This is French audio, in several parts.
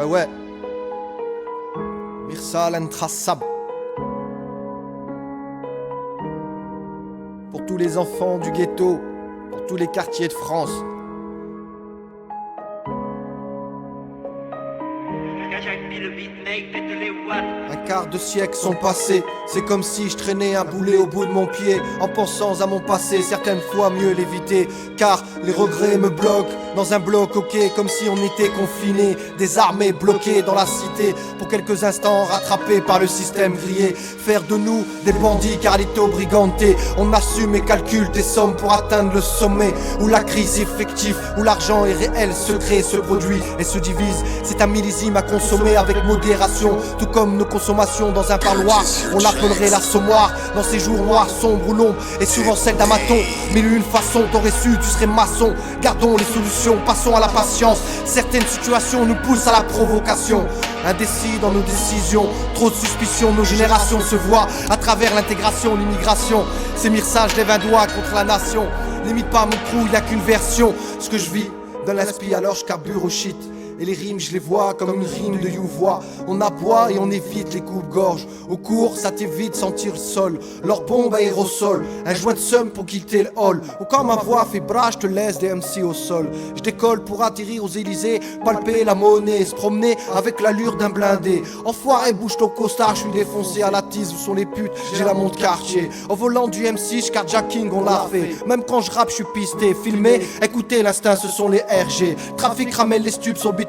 Ouais. Mirsal intraçable. Pour tous les enfants du ghetto, pour tous les quartiers de France. Un quart de siècle sont passés. C'est comme si je traînais un boulet au bout de mon pied, en pensant à mon passé, certaines fois mieux l'éviter. Car les regrets me bloquent dans un bloc, ok, comme si on était confinés, des armées bloquées dans la cité, pour quelques instants rattrapés par le système grillé. Faire de nous des bandits Carlito Brigante. On assume et calcule des sommes pour atteindre le sommet, où la crise est fictive, où l'argent est réel, secret se produit et se divise. C'est un millésime à consommer avec modération, tout comme nos consommations dans un parloir. On l'appellerait l'assommoir dans ces jours noirs, sombres où l'ombre est souvent celle d'un maton. Mille une façon, t'aurais su, tu serais maçon. Gardons les solutions, passons à la patience. Certaines situations nous poussent à la provocation. Indécis dans nos décisions, trop de suspicions, nos générations se voient à travers l'intégration, l'immigration. C'est Mirsal, je lève un doigt contre la nation. Limite pas mon crew, y'a qu'une version. Ce que je vis, donne l'inspi alors je carbure au shit. Et les rimes je les vois comme une rime de you-voix. On aboie et on évite les coupes-gorges. Au cours ça t'évite sentir le sol. Leur bombe aérosol, un joint de somme pour quitter le hall. Ou quand ma voix fait bras, je te laisse des MC au sol. Je décolle pour atterrir aux Élysées, palper la monnaie, se promener avec l'allure d'un blindé. Enfoiré, bouge ton costard, je suis défoncé à la tise. Où sont les putes, j'ai la montre quartier. Au volant du M6, carjacking on l'a fait. Même quand je rappe, je suis pisté, filmé. Écoutez l'instinct, ce sont les RG. Trafic ramène les stupes sur bitume.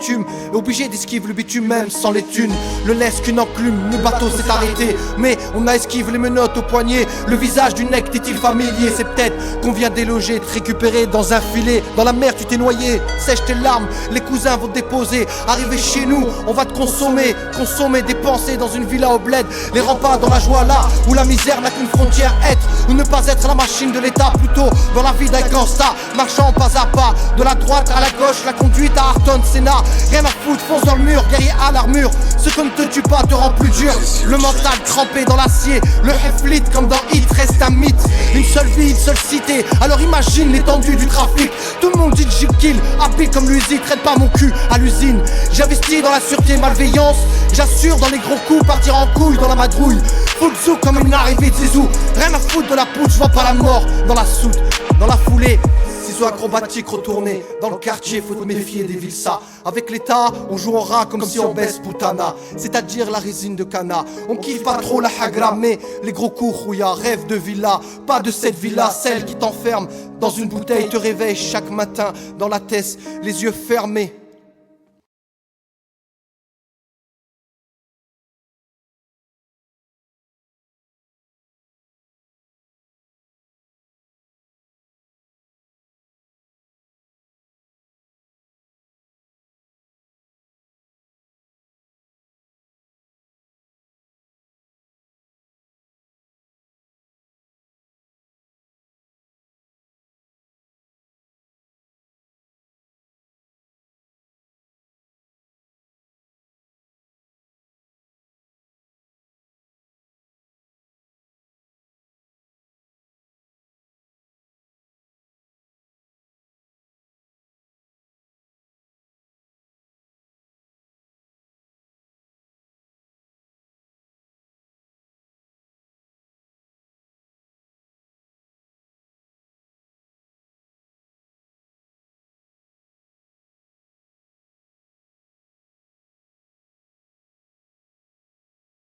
Obligé d'esquiver le bitume même sans les thunes. Le laisse qu'une enclume, le bateau s'est arrêté. Mais on a esquivé les menottes au poignet. Le visage du nec t'est-il familier? C'est peut-être qu'on vient déloger, te récupérer dans un filet. Dans la mer tu t'es noyé, sèche tes larmes. Les cousins vont te déposer. Arriver chez nous, on va te consommer. Consommer, dépenser dans une villa au bled. Les remparts dans la joie là, où la misère n'a qu'une frontière. Être ou ne pas être la machine de l'état. Plutôt dans la vie d'un gangsta, marchant pas à pas. De la droite à la gauche, la conduite à Arton Senna. Rien à foutre, fonce dans le mur, guerrier à l'armure. Ce qu'on ne te tue pas te rend plus dur. Le mental trempé dans l'acier. Le heflit comme dans Hit reste un mythe. Une seule vie, une seule cité. Alors imagine l'étendue du trafic. Tout le monde dit Jill kill, habile comme l'usine. Traite pas mon cul à l'usine. J'investis dans la sûreté, malveillance. J'assure dans les gros coups, partir en couille dans la madrouille. Full zou comme une arrivée de Zizou. Rien à foutre de la poutre, je vois pas la mort dans la soute, dans la foulée. Ciseaux acrobatiques retournés dans le quartier, faut te méfier des villes ça. Avec l'état, on joue en rat comme si on baisse Poutana, c'est-à-dire la résine de cana. On kiffe pas trop la hagra, mais les gros coups rouillards, rêve de villa. Pas de cette villa, celle qui t'enferme dans une bouteille, te réveille chaque matin dans la tête, les yeux fermés.